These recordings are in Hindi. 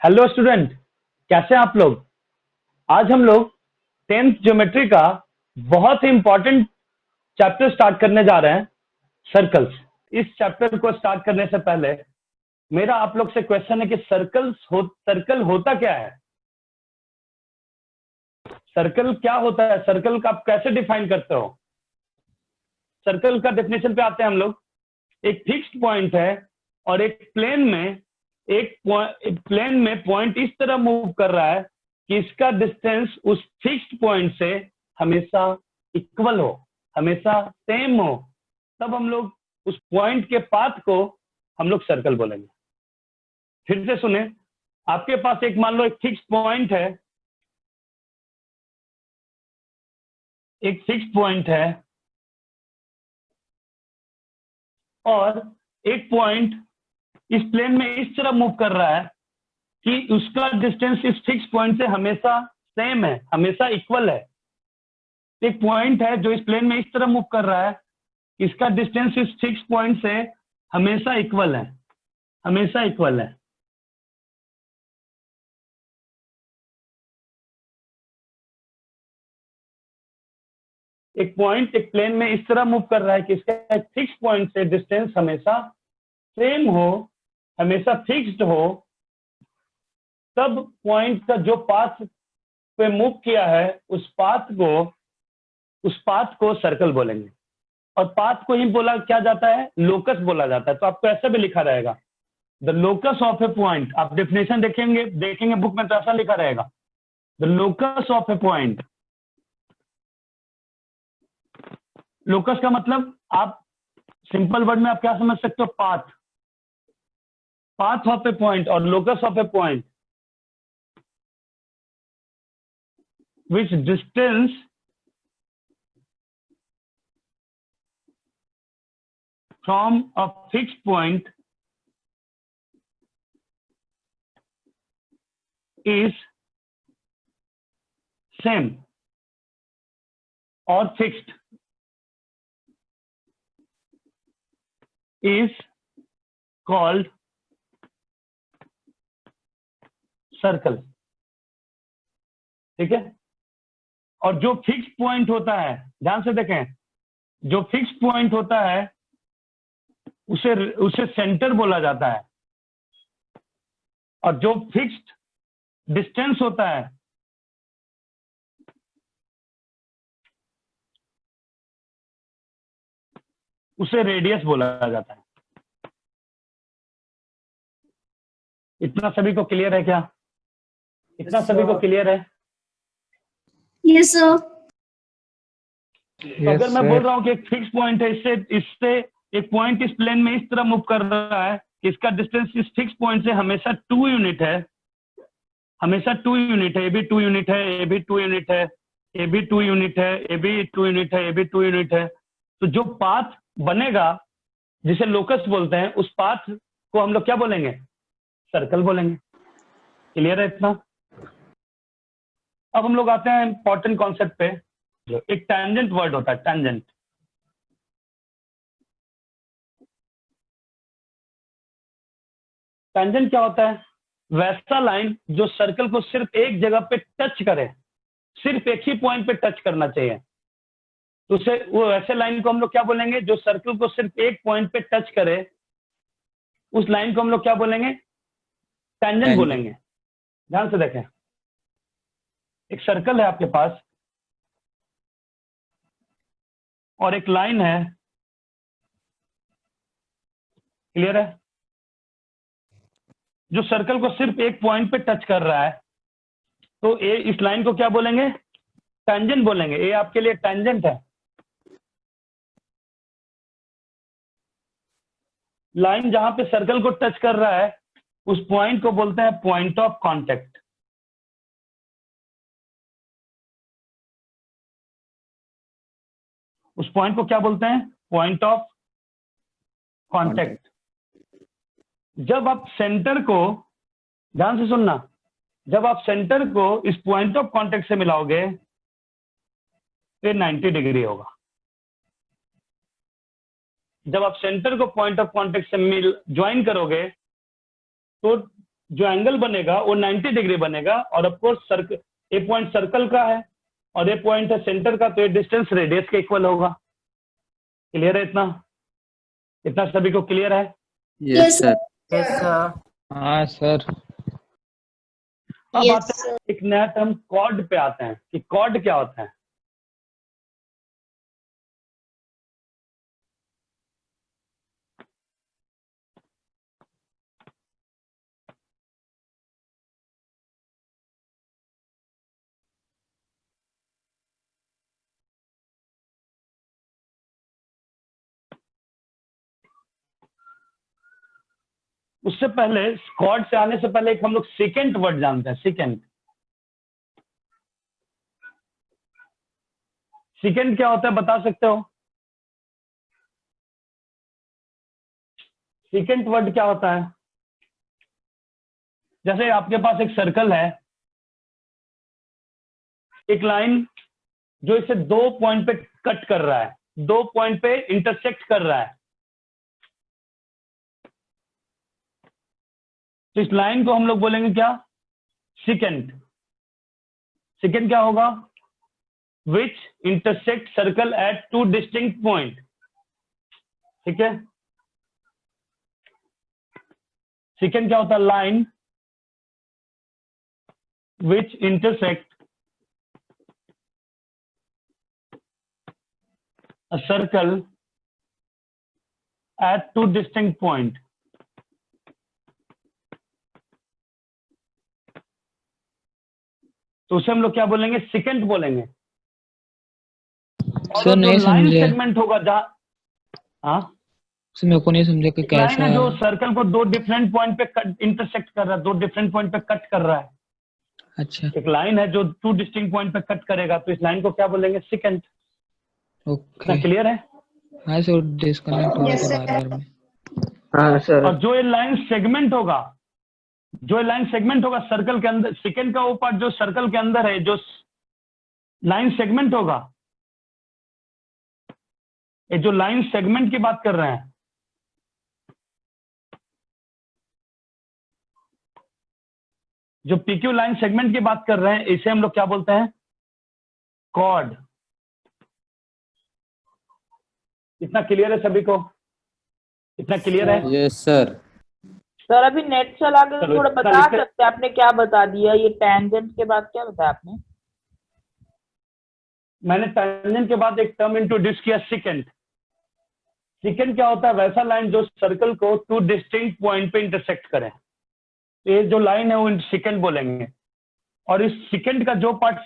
हेलो स्टूडेंट, कैसे हैं आप लोग। आज हम लोग 10th ज्योमेट्री का बहुत ही इंपॉर्टेंट चैप्टर स्टार्ट करने जा रहे हैं, सर्कल्स। इस चैप्टर को स्टार्ट करने से पहले मेरा आप लोग से क्वेश्चन है कि सर्कल होता क्या है। सर्कल क्या होता है, सर्कल का आप कैसे डिफाइन करते हो। सर्कल का डेफिनेशन पे आते हैं हम लोग। एक फिक्स्ड पॉइंट है और एक प्लेन में पॉइंट इस तरह मूव कर रहा है कि इसका डिस्टेंस उस फिक्स्ड पॉइंट से हमेशा इक्वल हो, हमेशा सेम हो, तब हम लोग उस पॉइंट के पाथ को हम लोग सर्कल बोलेंगे। फिर से सुने, आपके पास एक मान लो एक फिक्स्ड पॉइंट है, एक फिक्स्ड पॉइंट है और एक पॉइंट इस प्लेन में इस तरह मूव कर रहा है कि उसका डिस्टेंस इस फिक्स पॉइंट से हमेशा सेम है, हमेशा इक्वल है। एक पॉइंट है जो इस प्लेन में इस तरह मूव कर रहा है, इसका डिस्टेंस इस फिक्स पॉइंट से हमेशा इक्वल है, हमेशा इक्वल है। एक पॉइंट एक प्लेन में इस तरह मूव कर रहा है कि इसका एक फिक्स पॉइंट से डिस्टेंस हमेशा सेम हो, हमेशा फिक्स्ड हो, तब पॉइंट का जो पाथ पे मूव किया है उस पाथ को सर्कल बोलेंगे। और पाथ को ही बोला क्या जाता है, लोकस बोला जाता है। तो आपको ऐसे भी लिखा रहेगा, the locus of a point. आप डेफिनेशन देखेंगे बुक में तो ऐसा लिखा रहेगा, the locus of a point. Locus का मतलब आप सिंपल वर्ड में आप क्या समझ सकते हो, path. Path of a point और locus of a point which distance from a fixed point is same or fixed is called circle। ठीक है। और जो फिक्स्ड पॉइंट होता है, ध्यान से देखें, जो फिक्स्ड पॉइंट होता है उसे सेंटर बोला जाता है, और जो फिक्स्ड डिस्टेंस होता है उसे रेडियस बोला जाता है। इतना सभी को क्लियर है क्या? इतना सभी को क्लियर है? Yes sir. तो अगर मैं बोल रहा हूँ कि एक फिक्स पॉइंट है, इससे एक पॉइंट इस प्लेन में इस तरह मूव कर रहा है कि इसका डिस्टेंस इस फिक्स पॉइंट से हमेशा 2 यूनिट है, हमेशा 2 यूनिट है। ए भी 2 यूनिट है, ए भी 2 यूनिट है, ए भी 2 यूनिट है, ए भी 2 यूनिट है, ए भी 2 यूनिट है। तो जो पाथ बनेगा जिसे लोकस बोलते हैं, उस पाथ को हम लोग क्या बोलेंगे, सर्कल बोलेंगे। क्लियर है इतना? अब हम लोग आते हैं इंपॉर्टेंट कॉन्सेप्ट पे। एक टैंजेंट वर्ड होता है, टैंजेंट। टैंजेंट क्या होता है? वैसा लाइन जो सर्कल को सिर्फ एक जगह पे टच करे, सिर्फ एक ही पॉइंट पे टच करना चाहिए। तो उसे वो ऐसे लाइन को हम लोग क्या बोलेंगे, जो सर्कल को सिर्फ एक पॉइंट पे टच करे, उस लाइन को हम लोग क्या बोलेंगे, टैंजेंट बोलेंगे। ध्यान से देखें, एक सर्कल है आपके पास और एक लाइन है, क्लियर है, जो सर्कल को सिर्फ एक पॉइंट पे टच कर रहा है। तो इस लाइन को क्या बोलेंगे, टैंजेंट बोलेंगे। ये आपके लिए टैंजेंट है। लाइन जहां पे सर्कल को टच कर रहा है उस पॉइंट को बोलते हैं पॉइंट ऑफ कांटेक्ट। उस पॉइंट को क्या बोलते हैं, पॉइंट ऑफ कांटेक्ट। जब आप सेंटर को, ध्यान से सुनना, जब आप सेंटर को इस पॉइंट ऑफ कांटेक्ट से मिलाओगे तो 90 डिग्री होगा। जब आप सेंटर को पॉइंट ऑफ कांटेक्ट से ज्वाइन करोगे तो जो एंगल बनेगा वो 90 डिग्री बनेगा, और ऑफकोर्स सर्कल, ए पॉइंट सर्कल का है और ए पॉइंट है सेंटर का, तो ये डिस्टेंस रेडियस के इक्वल होगा। क्लियर है इतना? इतना सभी को क्लियर है? Yes, sir. Yes sir. हाँ सर। अब Yes, आते हैं sir. एक नया टर्म कॉर्ड पे आते हैं कि कॉर्ड क्या होता है। उससे पहले कॉर्ड से आने से पहले एक हम लोग सेकेंड वर्ड जानते हैं। सेकेंड, सेकेंड क्या होता है बता सकते हो? सेकेंड वर्ड क्या होता है? जैसे आपके पास एक सर्कल है, एक लाइन जो इसे 2 पॉइंट पे कट कर रहा है, 2 पॉइंट पे इंटरसेक्ट कर रहा है, तो इस लाइन को हम लोग बोलेंगे क्या? सेकेंड। सेकेंड क्या होगा? विच intersect circle eight 2 distinct point. ठीक है, सेकेंड क्या होता है? Line which intersect a circle at 2 distinct point। तो उसे हम लोग क्या बोलेंगे? सेकेंड बोलेंगे। और सर जो नहीं लाइन समझे। सेगमेंट होगा जहाँ, हाँ सर मेरे को नहीं समझे कि लाइन कैसा है जो सर्कल को 2 डिफरेंट पॉइंट पे कट इंटरसेक्ट कर रहा है, 2 डिफरेंट पॉइंट पे कट कर रहा है। अच्छा एक लाइन है जो 2 डिस्टिंक्ट पॉइंट पे कट करेगा, तो इस लाइन को क्या बोलेंगे? सेकेंड। ओके। क्लियर है? हाँ सर डिस्कनेक्ट हो रहा Yes, था sir. बार बार में। हाँ सर। और जो ये लाइन सेगमेंट होगा, जो लाइन सेगमेंट होगा सर्कल के अंदर, सेकेंड का वो पार्ट जो सर्कल के अंदर है, जो लाइन सेगमेंट होगा, ये जो लाइन सेगमेंट की बात कर रहे हैं, जो पीक्यू लाइन सेगमेंट की बात कर रहे हैं, इसे हम लोग क्या बोलते हैं? कॉर्ड। इतना क्लियर है सभी को? इतना क्लियर है? Yes sir. सर अभी नेट चला के चलो, थोड़ा इतना बता लिख के- सकते हैं? आपने क्या बता दिया? ये टेंजेंट के बाद क्या बताया आपने? मैंने टेंजेंट के बाद एक टर्म इंट्रोड्यूस किया, सेकेंड। सेकेंड क्या होता है? वैसा लाइन जो सर्कल को 2 डिस्टिंक्ट पॉइंट पे इंटरसेक्ट करे। ये जो लाइन है वो सेकेंड बोलेंगे। और इस सेकेंड का जो पार्ट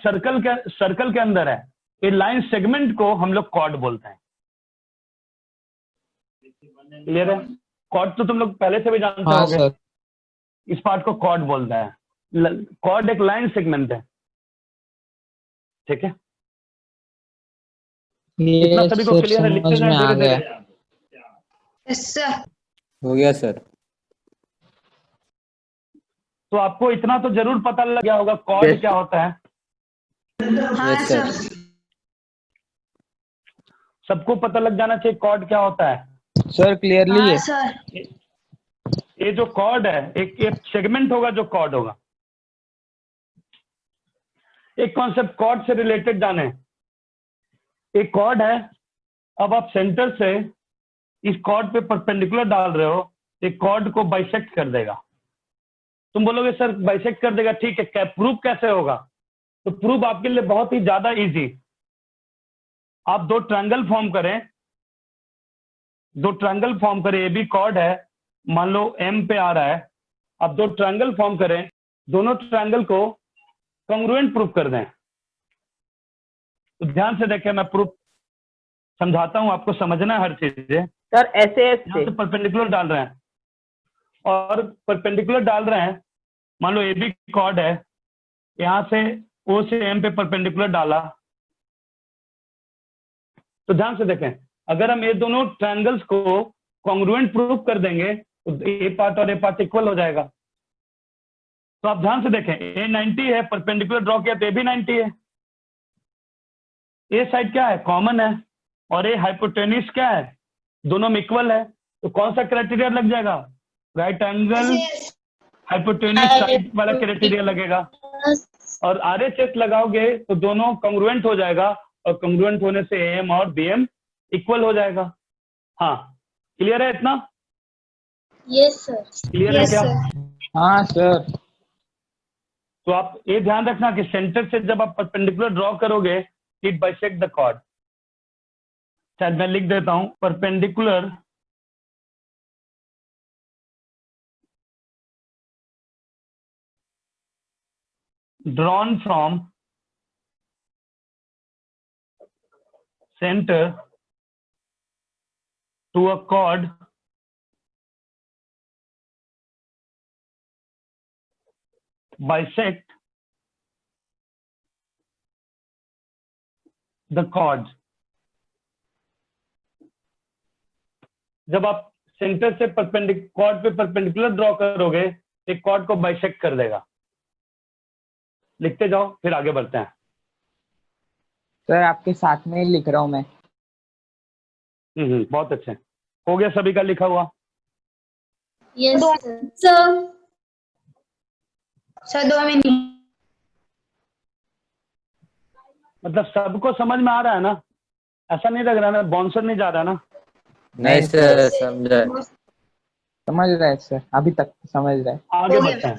सर्कल के अंदर है, ये लाइन सेगमेंट को हम लोग कॉर्ड बोलते हैं। क्लियर है? कॉर्ड तो तुम लोग पहले से भी जानते हाँ होगे। सर। इस पार्ट को कॉर्ड बोलते हैं। कॉर्ड एक लाइन सेगमेंट है। ठीक है, इतना ये सभी को सर क्लियर है? लिखते समझ में जाए आ धीरे गया। धीरे। Yes, sir. हो गया सर। तो आपको इतना तो जरूर पता लग गया होगा कॉर्ड Yes. क्या होता है। हाँ, यस sir. सर। सबको पता लग जाना चाहिए कॉर्ड क्या होता है। सर क्लियरली हाँ, है। sir. ये जो कॉर्ड है, एक सेगमेंट होगा जो कॉर्ड होगा। एक कॉन्सेप्ट कॉर्ड से रिलेटेड जाने। एक कॉर्ड है, अब आप सेंटर से इस कॉर्ड पे परपेंडिकुलर डाल रहे हो, एक कॉर्ड को बाइसेक्ट कर देगा। तुम बोलोगे सर बाइसेक्ट कर देगा, ठीक है, क्या प्रूफ कैसे होगा? तो प्रूफ आपके लिए बहुत ही ज्यादा इजी। आप 2 ट्रायंगल फॉर्म करें, 2 ट्रायंगल फॉर्म करें, ये भी कॉर्ड है, मान लो एम पे आ रहा है। आप 2 ट्रायंगल फॉर्म करें, दोनों ट्रायंगल को कॉन्ग्रुएंट प्रूफ कर दें। तो ध्यान से देखें, मैं प्रूफ समझाता हूं, आपको समझना है हर चीज। सर ऐसे यहाँ से परपेंडिकुलर डाल रहे हैं और परपेंडिकुलर डाल रहे हैं, मान लो ए बी कॉर्ड है, यहाँ से ओ से एम पे परपेंडिकुलर डाला। तो ध्यान से देखें, अगर हम ये दोनों ट्रायंगल्स को कॉन्ग्रुएंट प्रूफ कर देंगे तो ए पार्ट और ए पार्ट इक्वल हो जाएगा। तो आप ध्यान से देखें, ए 90 है, परपेंडिकुलर ड्रॉ किया तो ए भी 90 है। ए साइड क्या है? कॉमन है। और ए हाइपोटेन्यूज क्या है? दोनों में इक्वल है। तो कौन सा क्राइटेरिया लग जाएगा? Right angle Yes. Hypotenuse side वाला क्राइटेरिया लगेगा, और RHS लगाओगे तो दोनों कॉन्ग्रुएंट हो जाएगा, और कॉन्ग्रुएंट होने से AM और BM इक्वल हो जाएगा। हाँ, क्लियर है इतना? Yes sir. क्लियर है क्या? हाँ सर। तो आप ये ध्यान रखना कि सेंटर से जब आप परपेंडिकुलर ड्रॉ करोगे, इट बाइसेक्ट द कॉर्ड। शायद मैं लिख देता हूं, perpendicular drawn from center to a chord bisect the chords। जब आप सेंटर से कॉर्ड पे परपेंडिकुलर ड्रॉ करोगे, एक कॉर्ड को बाइसेक्ट कर देगा। लिखते जाओ, फिर आगे बढ़ते हैं। सर आपके साथ में ही लिख रहा हूँ मैं। बहुत अच्छे। हो गया सभी का लिखा हुआ? Yes sir. Sir 2 minute. मतलब सबको समझ में आ रहा है ना? ऐसा नहीं लग रहा ना, बाउंसर नहीं जा रहा ना? नहीं सर, समझा। समझ रहा है सर, अभी तक समझ रहा है। आगे बढ़ते हैं।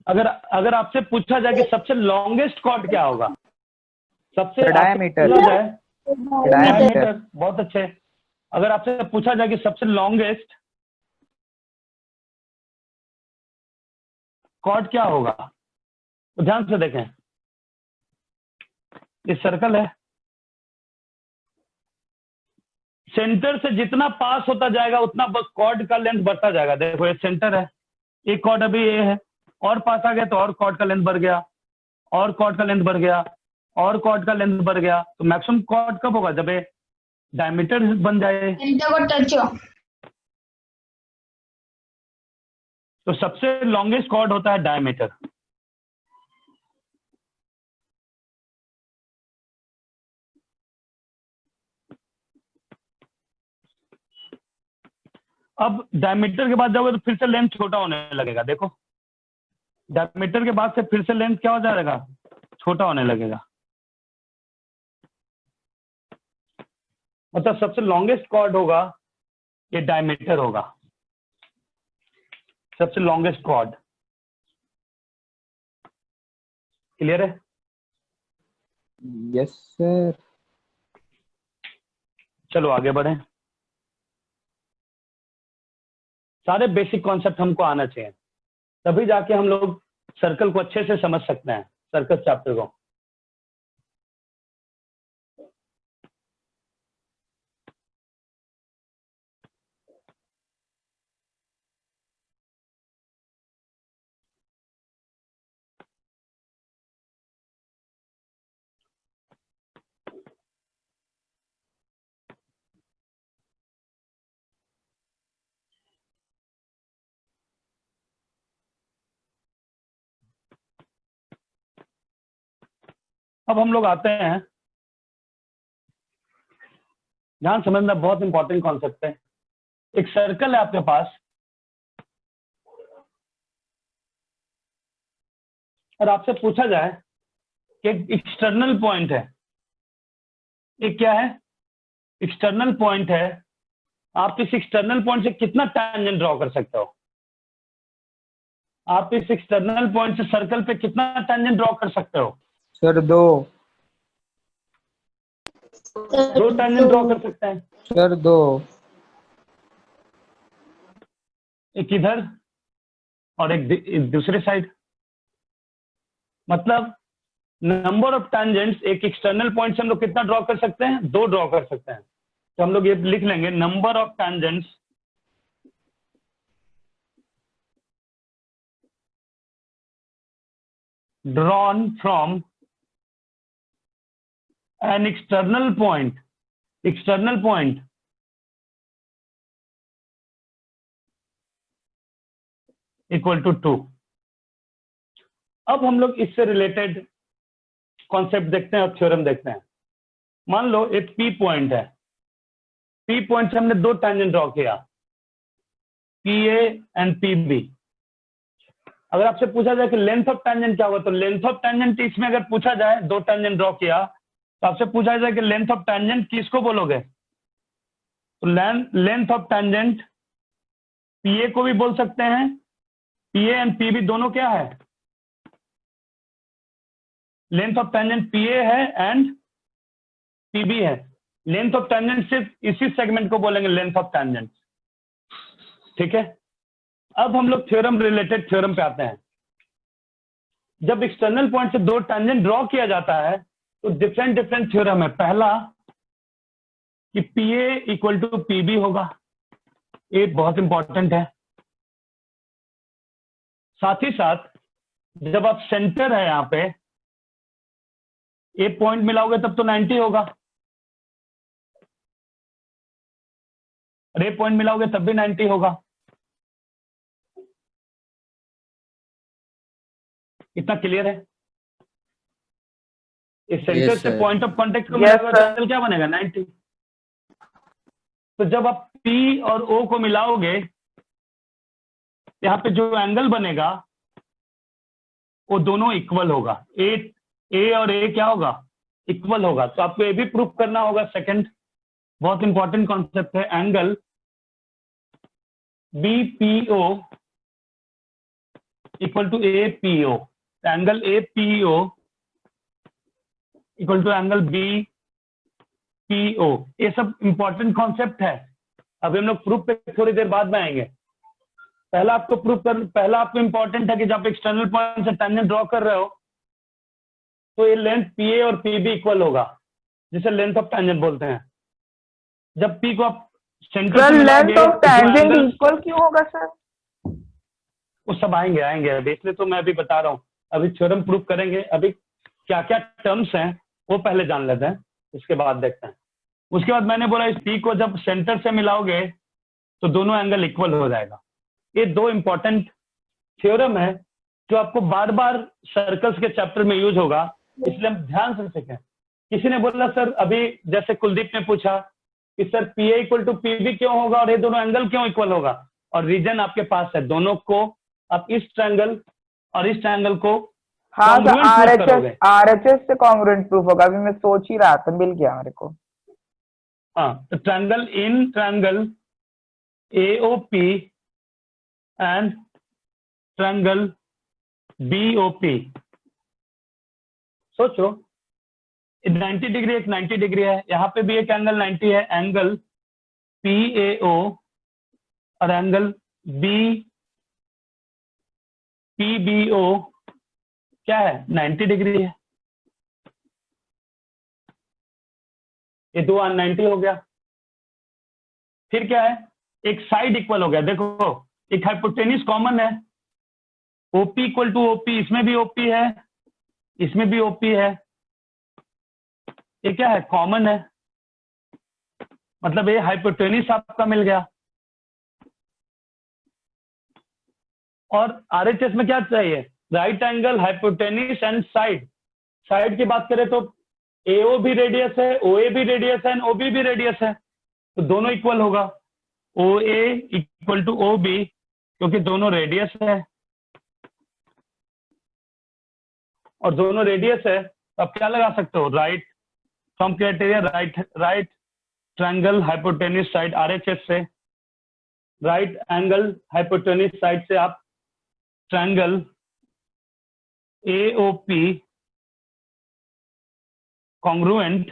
अगर आपसे पूछा जाए कि सबसे लॉन्गेस्ट कॉर्ड क्या होगा, सबसे डायमीटर। डायमीटर। बहुत अच्छे। अगर आपसे पूछा जाए कि सबसे लॉन्गेस्ट कॉर्ड क्या होगा, तो ध्यान से देखें, ये सर्कल है, सेंटर से जितना पास होता जाएगा उतना कॉर्ड का लेंथ बढ़ता जाएगा। देखो ये सेंटर है, एक कॉर्ड अभी ये है, और पास आ गया तो और कॉर्ड का लेंथ बढ़ गया, और कॉर्ड का लेंथ बढ़ गया, और कॉर्ड का लेंथ बढ़ गया। तो मैक्सिमम कॉर्ड कब होगा? जब ये डायमीटर बन जाए। तो सबसे लॉन्गेस्ट कॉर्ड होता है डायमीटर। अब डायमीटर के बाद जाओगे तो फिर से लेंथ छोटा होने लगेगा। देखो डायमीटर के बाद से फिर से लेंथ क्या हो जाएगा? छोटा होने लगेगा। मतलब सबसे लॉन्गेस्ट कॉर्ड होगा ये डायमीटर होगा, सबसे लॉन्गेस्ट कॉर्ड। क्लियर है? Yes sir. चलो आगे बढ़ें। सारे बेसिक कॉन्सेप्ट हमको आना चाहिए, तभी जाके हम लोग सर्कल को अच्छे से समझ सकते हैं, सर्कल चैप्टर को। अब हम लोग आते हैं, ध्यान समझना, बहुत इंपॉर्टेंट कॉन्सेप्ट है। एक सर्कल है आपके पास, और आपसे पूछा जाए कि एक एक्सटर्नल पॉइंट है, एक क्या है? एक्सटर्नल पॉइंट है। आप इस एक्सटर्नल पॉइंट से कितना टैंजेंट ड्रॉ कर सकते हो? आप इस एक्सटर्नल पॉइंट से सर्कल पे कितना टैंजेंट ड्रॉ कर सकते हो? सर 2 टैंजेंट ड्रॉ कर सकते हैं। सर 2। एक इधर और एक दूसरे साइड। मतलब नंबर ऑफ टैंजेंट्स एक एक्सटर्नल पॉइंट से हम लोग कितना ड्रॉ कर सकते हैं? 2 ड्रॉ कर सकते हैं। तो हम लोग ये लिख लेंगे, number of tangents drawn from an external point equal to 2। अब हम लोग इससे रिलेटेड कॉन्सेप्ट देखते हैं और थ्योरम देखते हैं। मान लो एक P पॉइंट है, P पॉइंट से हमने 2 टैंजेंट ड्रॉ किया, PA एंड PB। अगर आपसे पूछा जाए कि लेंथ ऑफ टेंजेंट क्या होगा, तो लेंथ ऑफ टेंजेंट इसमें अगर पूछा जाए, दो टेंजेंट ड्रॉ किया, तो आपसे पूछा जाए कि लेंथ ऑफ टेंजेंट किसको बोलोगे, तो लेंथ ऑफ टेंजेंट पीए को भी बोल सकते हैं, पीए एंड पीबी दोनों क्या है, लेंथ ऑफ टेंजेंट पीए है एंड पीबी है। लेंथ ऑफ टेंजेंट सिर्फ इसी सेगमेंट को बोलेंगे लेंथ ऑफ टेंजेंट। ठीक है, अब हम लोग थ्योरम रिलेटेड थ्योरम पे आते हैं। जब एक्सटर्नल पॉइंट से दो टेंजेंट ड्रॉ किया जाता है तो डिफरेंट डिफरेंट थ्योरम है। पहला कि पीए इक्वल टू पीबी होगा, ये बहुत इंपॉर्टेंट है। साथ ही साथ जब आप सेंटर है यहां पे ए पॉइंट मिलाओगे तब तो 90 होगा, रे पॉइंट मिलाओगे तब भी 90 होगा। इतना क्लियर है? इस सेंटर Yes, से sir. पॉइंट ऑफ कांटेक्ट को Yes, मिलाओगे sir. तो एंगल क्या बनेगा, 90। तो जब आप P और O को मिलाओगे यहाँ पे जो एंगल बनेगा वो दोनों इक्वल होगा, ए और ए क्या होगा, इक्वल होगा। तो आपको ये भी प्रूफ करना होगा। सेकंड बहुत इंपॉर्टेंट कॉन्सेप्ट है, angle BPO equal to APO। Angle APO equal to angle BPO। ये सब इंपॉर्टेंट कॉन्सेप्ट है। अभी हम लोग प्रूफ पे थोड़ी देर बाद में आएंगे। पहला आपको इंपॉर्टेंट है कि जब एक्सटर्नल पॉइंट से टेंजेंट ड्रॉ कर रहे हो तो ये लेंथ PA और PB इक्वल होगा, जिसे लेंथ ऑफ टेंजेंट बोलते हैं। जब P को आप सेंटर सर से लेंथ मिलाओगे ऑफ तो जो टेंजेंट एंगल, इक्वल क्यों होगा सर? वो सब आएंगे अभी, इसलिए तो मैं अभी बता रहा हूँ। अभी थ्योरम प्रूफ करेंगे, अभी क्या क्या टर्म्स हैं वो पहले जान लेते हैं, उसके बाद देखते हैं। उसके बाद मैंने बोला इस P को जब सेंटर से मिलाओगे तो दोनों एंगल इक्वल हो जाएगा। ये दो इंपॉर्टेंट थ्योरम है जो आपको बार बार सर्कल्स के चैप्टर में यूज होगा, इसलिए हम ध्यान से सीखें। किसी ने बोला सर, अभी जैसे कुलदीप ने पूछा कि sir PA equal to PB क्यों होगा और ये दोनों एंगल क्यों इक्वल होगा, और रीजन आपके पास है। दोनों को आप इस ट्रायंगल और इस ट्रायंगल को हाँ सर, congruent proof करोगे। RHS से कॉन्ग्रुएंट प्रूफ होगा। अभी मैं सोच ही रहा था, मिल गया मेरे को। हाँ, तो triangle AOP and triangle BOP। सोचो 90 डिग्री, एक 90 डिग्री है, यहाँ पे भी एक एंगल 90 है। एंगल PAO और एंगल PBO क्या है, 90 डिग्री है। ये दो 90 हो गया। फिर क्या है, एक साइड इक्वल हो गया। देखो एक हाइपोटेन्यूज कॉमन है, OP इक्वल टू OP, इसमें भी OP है, इसमें भी OP है। ये क्या है, कॉमन है, मतलब ये हाइपोटेन्यूज आपका मिल गया। और RHS में क्या चाहिए, right angle, hypotenuse and side. Side की बात करें तो AO भी रेडियस है, OA भी रेडियस है, OB भी रेडियस है, तो दोनों इक्वल होगा। OA इक्वल टू OB क्योंकि दोनों रेडियस है और दोनों रेडियस है, तो आप क्या लगा सकते हो, right from criteria, right triangle hypotenuse side RHS से, राइट एंगल हाइपोटेन्यूज साइड से आप ट्रायंगल AOP कॉन्ग्रुएंट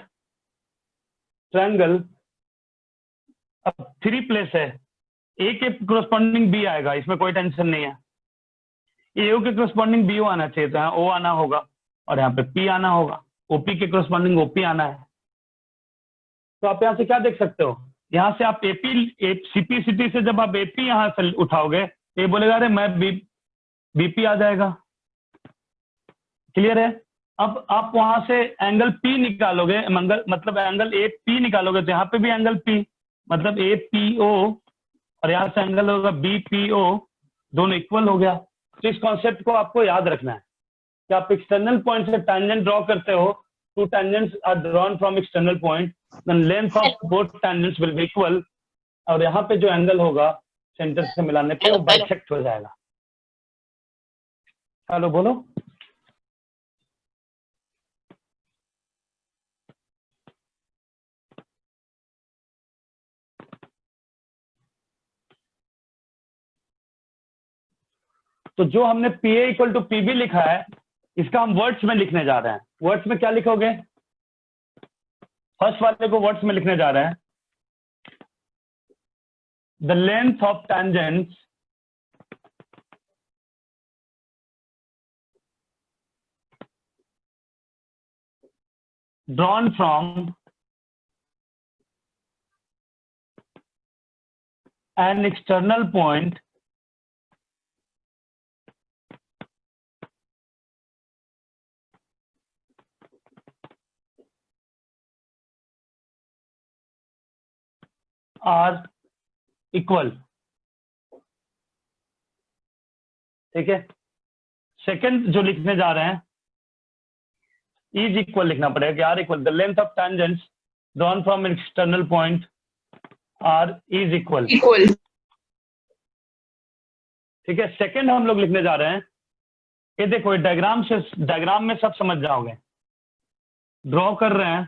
ट्रायंगल। अब 3 प्लेस है, A के कोरस्पॉन्डिंग B आएगा, इसमें कोई टेंशन नहीं है। AO के कोरस्पॉन्डिंग BO आना चाहिए था, यहाँ O आना होगा और यहाँ पे P आना होगा। OP के कोरस्पॉन्डिंग OP आना है। तो आप यहाँ से क्या देख सकते हो, यहाँ से आप CP से जब आप AP यहाँ से उठाओगे, ये बोलेगा अरे मैं BP आ जाएगा। क्लियर है? अब आप वहां से एंगल P निकालोगे, मतलब एंगल AP निकालोगे, तो यहाँ पे भी एंगल P, मतलब APO, और यहाँ से एंगल होगा BPO, दोनों इक्वल हो गया। तो इस कॉन्सेप्ट को आपको याद रखना है कि आप एक्सटर्नल पॉइंट से टैंजेंट ड्रॉ करते हो, two tangents are drawn from external point, then length of both tangents will be equal, और यहाँ पे जो एंगल होगा सेंटर से मिलाने पे वो बाइसेक्ट हो जाएगा। हेलो बोलो। तो जो हमने PA इक्वल टू PB लिखा है, इसका हम वर्ड्स में लिखने जा रहे हैं। वर्ड्स में क्या लिखोगे? फर्स्ट वाले को वर्ड्स में लिखने जा रहे हैं। The length of tangents drawn from an external point are equal। ठीक है। सेकंड जो लिखने जा रहे हैं, इज इक्वल लिखना पड़ेगा कि are equal the length of tangents drawn from an external point are is equal. ठीक है। सेकंड हम लोग लिखने जा रहे हैं, ये देखो डायग्राम में सब समझ जाओगे। ड्रॉ कर रहे हैं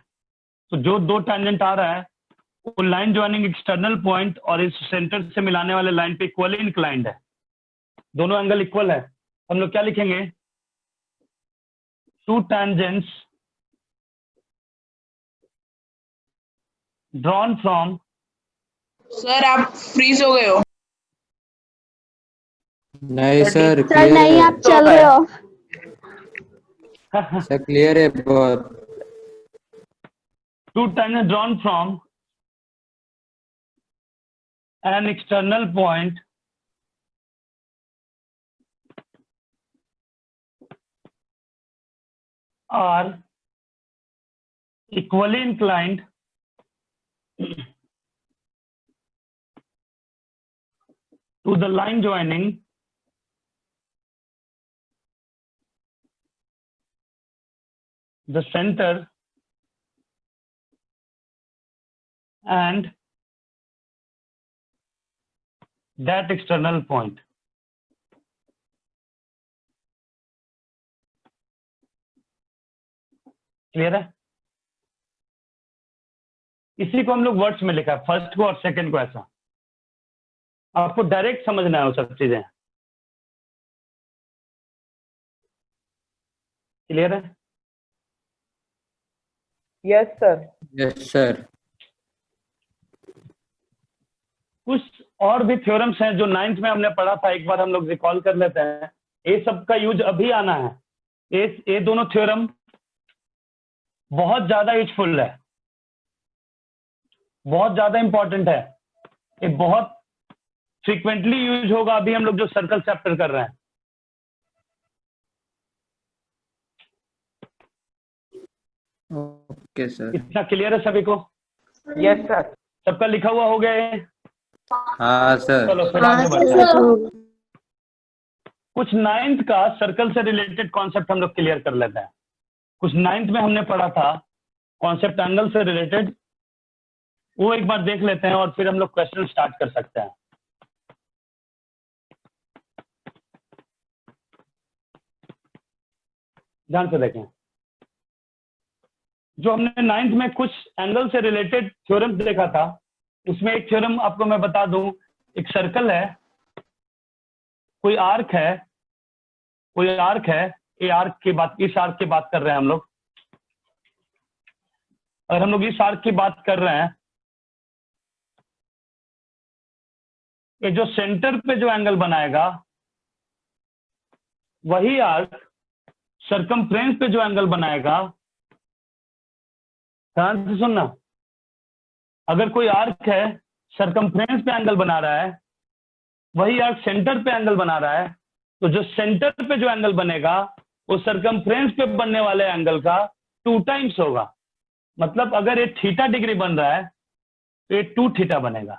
तो जो दो टेंजेंट आ रहा है वो लाइन ज्वाइनिंग एक्सटर्नल पॉइंट और इस सेंटर से मिलाने वाले लाइन पे इक्वली इंक्लाइंड है, दोनों एंगल इक्वल है। हम लोग क्या लिखेंगे? To tangents drawn from. Sir आप फ्रीज हो गए हो। नहीं सर, सर क्लियर नहीं, है आप चल रहे हो। सर, क्लियर है बहुत। To tangents drawn from an external point are equally inclined to the line joining the center and that external point। Clear है? इसी को हम लोग वर्ड्स में लिखा है, फर्स्ट को और सेकंड को। ऐसा आपको डायरेक्ट समझना है वो सब चीजें। क्लियर है? Yes sir. Yes sir. कुछ और भी थ्योरम्स हैं जो 9th में हमने पढ़ा था, एक बार हम लोग रिकॉल कर लेते हैं। ये सब का यूज अभी आना है। ये दोनों थ्योरम बहुत ज्यादा यूजफुल है, बहुत ज्यादा इंपॉर्टेंट है। ये बहुत फ्रीक्वेंटली यूज होगा अभी हम लोग जो सर्कल चैप्टर कर रहे हैं। Okay sir. इतना क्लियर है सभी को? Yes sir. सबका लिखा हुआ हो गया है? हाँ सर। चलो फिर आगे बढ़ते हैं। कुछ 9th का सर्कल से रिलेटेड कॉन्सेप्ट हम लोग क्लियर कर लेते हैं। कुछ 9th में हमने पढ़ा था कॉन्सेप्ट एंगल से रिलेटेड, वो एक बार देख लेते हैं और फिर हम लोग क्वेश्चन स्टार्ट कर सकते हैं। ध्यान से देखें। जो हमने 9th में कुछ एंगल से रिलेटेड थ्योरम देखा था, उसमें एक थ्योरम आपको मैं बता दूं। एक सर्कल है, कोई आर्क है, ये आर्क की बात, इस आर्क की बात कर रहे हैं हम लोग। अगर हम लोग इस आर्क की बात कर रहे हैं, ये जो सेंटर पे जो एंगल बनाएगा वही आर्क सरकमफ्रेंस पे जो एंगल बनाएगा, ध्यान से सुनना। अगर कोई आर्क है सरकमफ्रेंस पे एंगल बना रहा है, वही आर्क सेंटर पे एंगल बना रहा है, तो जो सेंटर पे जो एंगल बनेगा वो सरकमफ्रेंस पे बनने वाले एंगल का 2 टाइम्स होगा। मतलब अगर ये थीटा डिग्री बन रहा है तो ये 2 थीटा बनेगा।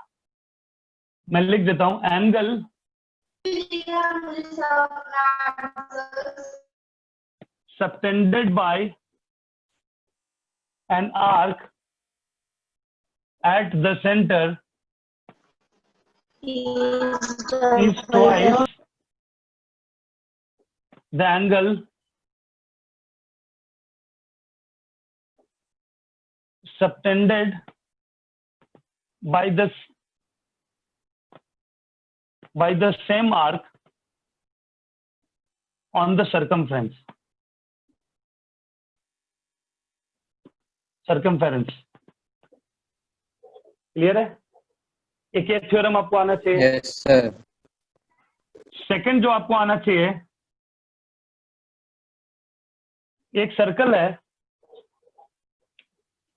मैं लिख देता हूं, angle subtended bye an arc at the center is twice the angle subtended by the same arc on the circumference. Clear है? एक ये थ्योरम आपको आना चाहिए। Yes sir. सेकंड जो आपको आना चाहिए, एक सर्कल है,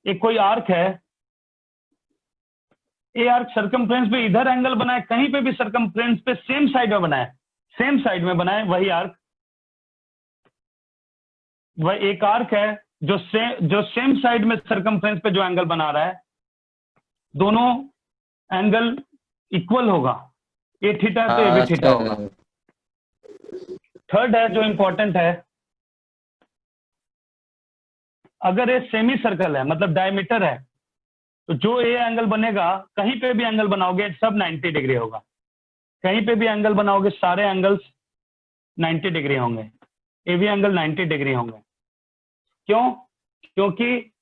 एक कोई आर्क है, ये आर्क सर्कमफ्रेंस पे इधर एंगल बनाए, कहीं पे भी सर्कमफ्रेंस पे सेम साइड में बनाए, सेम साइड में बनाए, वही आर्क, वह एक आर्क है जो सेम साइड में सर्कमफ्रेंस पे जो एंगल बना रहा है, दोनों एंगल इक्वल होगा। ए थीटा है तो ए हाँ भी थीटा होगा। सर। थर्ड है जो इंपॉर्टेंट है, अगर ये सेमी सर्कल है मतलब डायमीटर है, तो जो ए एंगल बनेगा, कहीं पे भी एंगल बनाओगे सब 90 डिग्री होगा। कहीं पे भी एंगल बनाओगे सारे एंगल्स 90 डिग्री होंगे, ए भी एंगल 90 डिग्री होंगे। क्यों? क्योंकि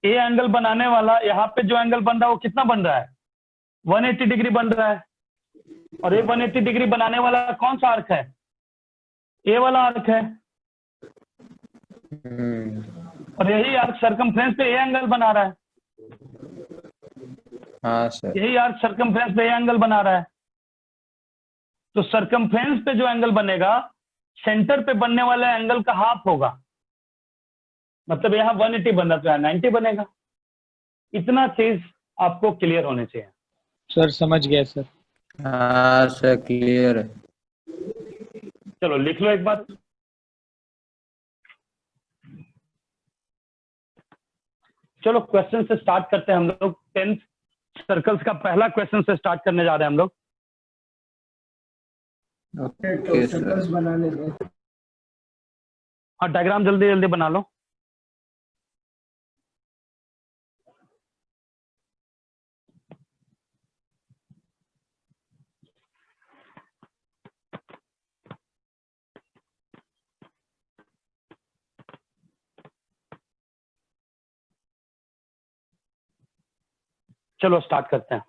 ए एंगल बनाने वाला, यहाँ पे जो एंगल बन रहा है वो कितना बन रहा है? 180 डिग्री बन रहा है। और ये 180 डिग्री बनाने वाला कौन सा आर्क है? ए वाला आर्क है। और यही आर्क सर्कमफ्रेंस पे ए एंगल बना रहा है। हाँ सर। यही आर्क सर्कमफ्रेंस पे ए एंगल बना रहा है। तो सर्कमफ्रेंस पे जो एंगल बनेगा, सेंटर पे बनने वाले एंगल का हाफ होगा। मतलब यहाँ 180 बन रहा तो यहाँ 90 बनेगा। इतना चीज आपको क्लियर होने चाहिए। सर समझ गया सर। हाँ सर क्लियर है। चलो लिख लो एक बार। चलो क्वेश्चन से स्टार्ट करते हैं हम लोग। 10 सर्कल्स का पहला क्वेश्चन से स्टार्ट करने जा रहे हैं हम लोग। Okay sir. हाँ, डायग्राम जल्दी जल्दी बना लो। चलो स्टार्ट करते हैं।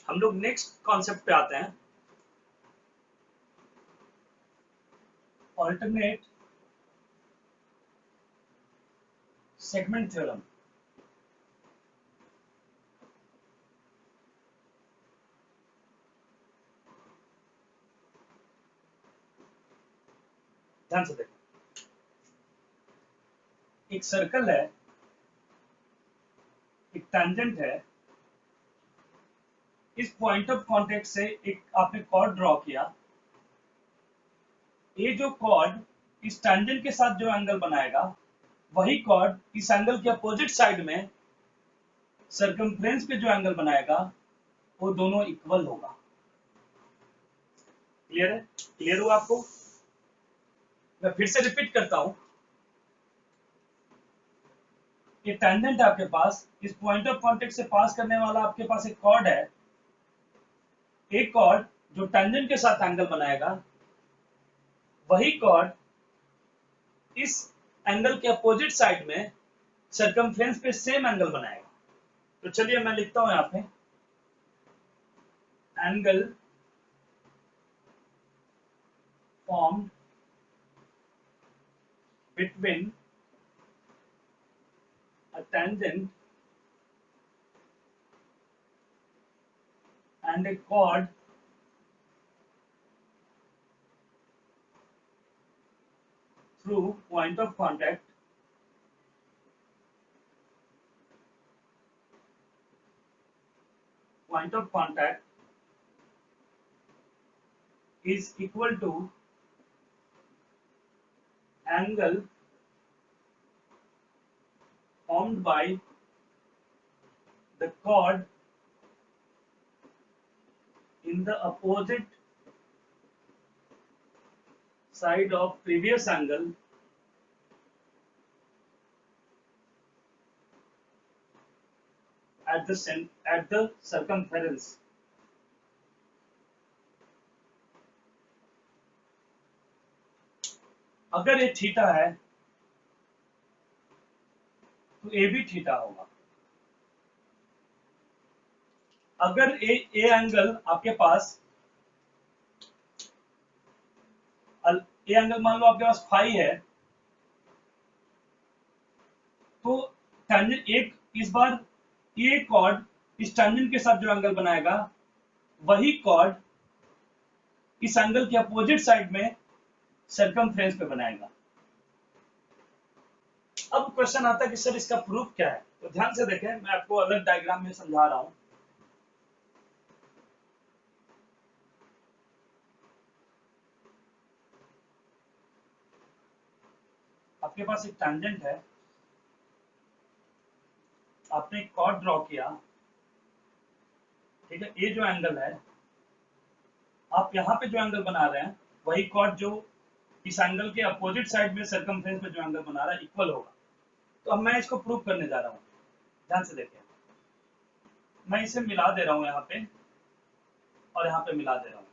हम लोग नेक्स्ट कॉन्सेप्ट पे आते हैं, ऑल्टरनेट सेगमेंट थ्योरम। ध्यान से देखो, एक सर्कल है, एक टैंजेंट है, इस पॉइंट ऑफ कांटेक्ट से एक आपने कॉर्ड ड्रॉ किया। ये जो कॉर्ड इस टैंजेंट के साथ जो एंगल बनाएगा, वही कॉर्ड इस एंगल के अपोजिट साइड में सर्कमफ्रेंस पे जो एंगल बनाएगा, वो दोनों इक्वल होगा। क्लियर है? क्लियर हुआ आपको? मैं फिर से रिपीट करता हूं। ये टैंजेंट है आपके पास, इस पॉइंट ऑफ कांटेक्ट से पास करने वाला आपके पास एक कॉर्ड है। एक कॉर्ड जो टैंजेंट के साथ एंगल बनाएगा, वही कॉर्ड इस एंगल के अपोजिट साइड में सर्कमफ्रेंस पे सेम एंगल बनाएगा। तो चलिए मैं लिखता हूं यहां पे, angle formed between a tangent and a chord through point of contact is equal to angle formed by the chord in the opposite side of previous angle at the circumference. अगर ये थीटा है तो ए भी थीटा होगा। अगर ए एंगल आपके पास ए एंगल मान लो आपके पास फाई है, तो टेंजेंट एक इस बार ये कॉर्ड इस टेंजेंट के साथ जो एंगल बनाएगा वही कॉर्ड इस एंगल के अपोजिट साइड में सर्कमफ्रेंस पे बनाएगा। अब क्वेश्चन आता है कि सर इसका प्रूफ क्या है, तो ध्यान से देखें, मैं आपको अलग डायग्राम में समझा रहा हूं। आपके पास एक टेंजेंट है, आपने एक कॉर्ड ड्रॉ किया, ठीक है, ये जो एंगल है, आप यहाँ पे जो एंगल बना रहे हैं वही कॉर्ड जो इस एंगल के अपोजिट साइड में सर्कमफ्रेंस में जो एंगल बना रहा है इक्वल होगा। तो अब मैं इसको प्रूव करने जा रहा हूँ, ध्यान से देखिए, मैं इसे मिला दे रहा हूँ यहाँ पे और यहाँ पे मिला दे रहा हूँ,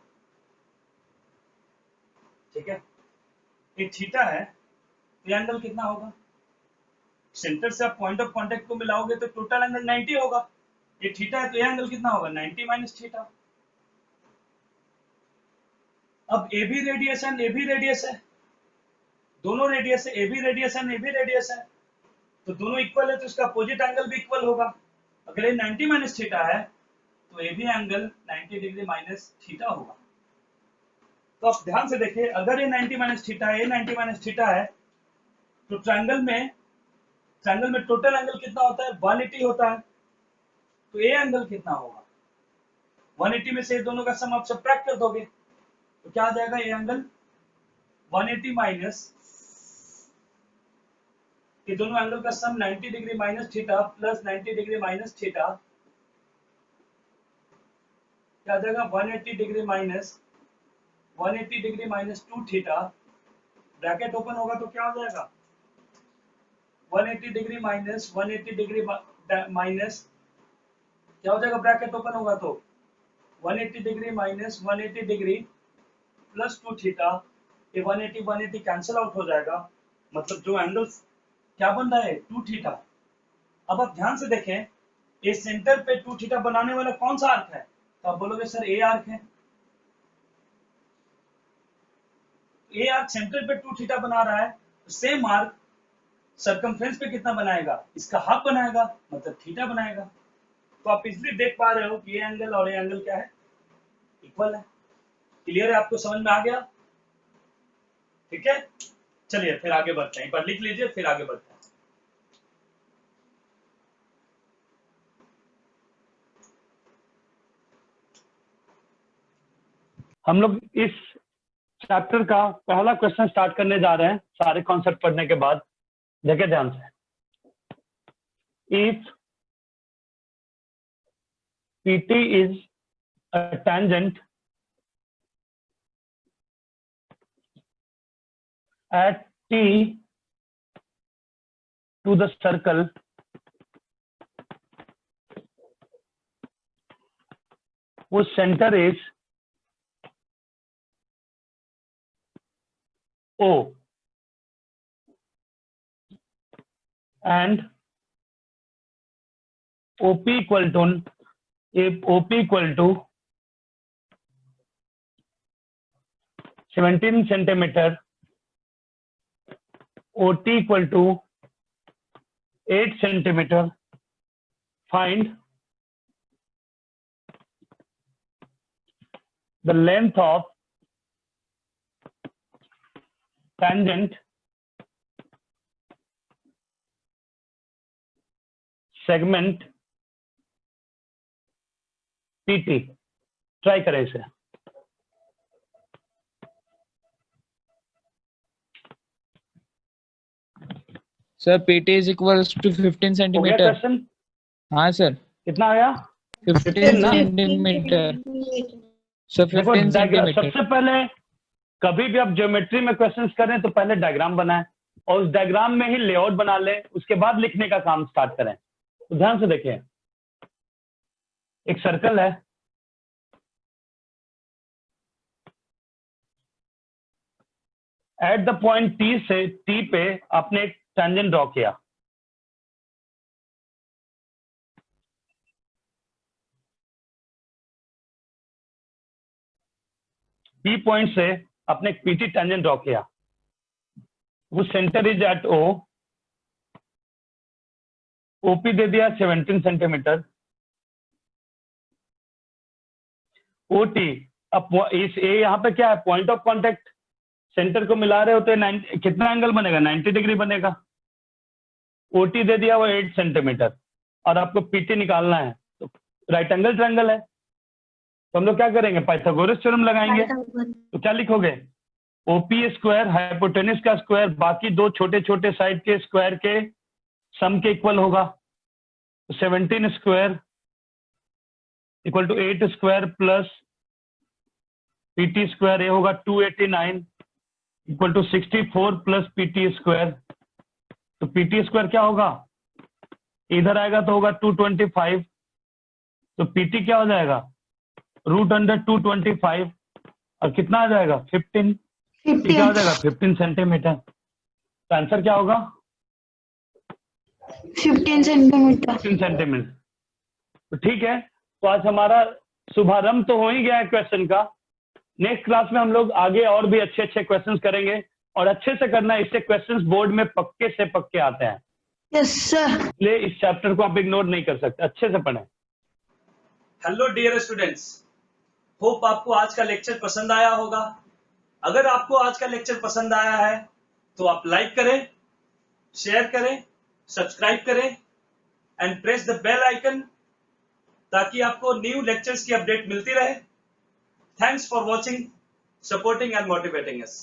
ठीक है। एक थीटा है तो ये एंगल कितना होगा, सेंटर से आप पॉइंट ऑफ कांटेक्ट को मिलाओगे तो टोटल एंगल 90 होगा। ये थीटा है तो ये एंगल कितना होगा, 90 माइनस थीटा। अब ए भी रेडियस है, ए भी रेडियस है, दोनों रेडियस है, ए भी रेडियस है, ए भी रेडियस है, तो दोनों इक्वल है तो इसका अपोजिट एंगल भी इक्वल होगा। अगर ये 90 माइनस थीटा है तो ये भी एंगल 90 डिग्री माइनस थीटा होगा। तो आप ध्यान से देखिए, अगर ये 90 माइनस थीटा है, ये 90 माइनस थीटा है, तो ट्रायंगल में टोटल एंगल कितना होता है, 180 होता है। तो ये एंगल कितना होगा, 180 में से दोनों का सम आप सब्ट्रैक्ट कर दोगे तो क्या आ जाएगा, ये एंगल 180 माइनस ये दोनों एंगल का सम 90 degree minus theta plus 90 degree minus theta, क्या आ जाएगा, 180 degree minus 2 theta, bracket open होगा तो क्या हो जाएगा, 180 डिग्री माइनस 180 डिग्री माइनस क्या हो जाएगा, ब्रैकेट ओपन होगा तो 180 degree minus 180 degree plus 2 theta, ये 180 कैंसिल आउट हो जाएगा, मतलब जो एंगल क्या बन रहा है, 2 थीटा। अब आप ध्यान से देखें, ये सेंटर पे 2 थीटा बनाने वाला कौन सा आर्क है, तो आप बोलोगे सर ए आर्क है। ए आर्क सेंटर पे 2 थीटा बना रहा है, तो सेम आर्क सर्कमफ्रेंस पे कितना बनाएगा, इसका हाफ बनाएगा, मतलब थीटा बनाएगा। तो आप इसलिए देख पा रहे हो कि ये एंगल और ये एंगल क्या है, इक्वल है। क्लियर है, आपको समझ में आ गया, ठीक है। चलिए फिर आगे बढ़ते हैं, एक बार लिख लीजिए फिर आगे बढ़ते हैं। हम लोग इस चैप्टर का पहला क्वेश्चन स्टार्ट करने जा रहे हैं, सारे कॉन्सेप्ट पढ़ने के बाद। देखिए ध्यान से, if PT is a tangent at T to the circle whose center is O and OP equal to 17 centimeter, OT equal to 8 centimeter, find the length of tangent segment PT। Try करें इसे। Sir PT is equals to 15 हो गया सेंटीमीटर। क्वेश्चन? हाँ सर, कितना आया? 15 ना? सेंटीमीटर। सर देखो 15 सेंटीमीटर। सबसे पहले कभी भी आप ज्योमेट्री में क्वेश्चंस करें तो पहले डायग्राम बनाएं और उस डायग्राम में ही लेआउट बना लें, उसके बाद लिखने का काम स्टार्ट करें। तो ध्यान से देखें, एक सर्कल है, एट द पॉइंट T से T पे आपने एक टेंजेंट ड्रॉ किया। P पॉइंट से आपने एक PT टेंजेंट ड्रॉ किया। वो centre is at O, OP दे दिया 17 सेंटीमीटर। OT, अब इस A यहाँ पे क्या है? Point of contact. सेंटर को मिला रहे होते हैं, कितना एंगल बनेगा? 90 डिग्री बनेगा। OT दे दिया वो 8 सेंटीमीटर और आपको PT निकालना है, तो राइट एंगल ट्रायंगल है, तो हम लोग क्या करेंगे? पाइथागोरस थ्योरम लगाएंगे। तो क्या लिखोगे? OP स्क्वायर हाइपोटेनस का स्क्वायर बाकी दो छोटे छोटे साइड के स्क्वायर के सम के इक्वल होगा। तो 17 square equal to 8 square plus PT square, ये होगा 289 equal to 64 plus PT square. तो PT स्क्वायर क्या होगा? इधर आएगा तो होगा 225, तो PT क्या हो जाएगा? रूट अंडर 225 और कितना आ जाएगा? 15। क्या हो जाएगा? 15 सेंटीमीटर। तो आंसर क्या होगा? 15 सेंटीमीटर। 15 सेंटीमीटर। तो ठीक है, तो आज हमारा शुभारंभ तो हो ही गया है क्वेश्चन का। नेक्स्ट क्लास में हम लोग आगे और भी अच्छे अच्छे क्वेश्चंस करेंगे और अच्छे से करना, इससे क्वेश्चंस बोर्ड में पक्के से पक्के आते हैं। Yes sir. इसलिए इस चैप्टर को आप इग्नोर नहीं कर सकते, अच्छे से पढ़ें। हेलो डियर स्टूडेंट्स, होप आपको आज का लेक्चर पसंद आया होगा। अगर आपको आज का लेक्चर पसंद आया है तो आप लाइक करें, शेयर करें, सब्सक्राइब करें and press the bell icon ताकि आपको न्यू लेक्चर्स की अपडेट मिलती रहे। Thanks for watching, supporting and motivating us.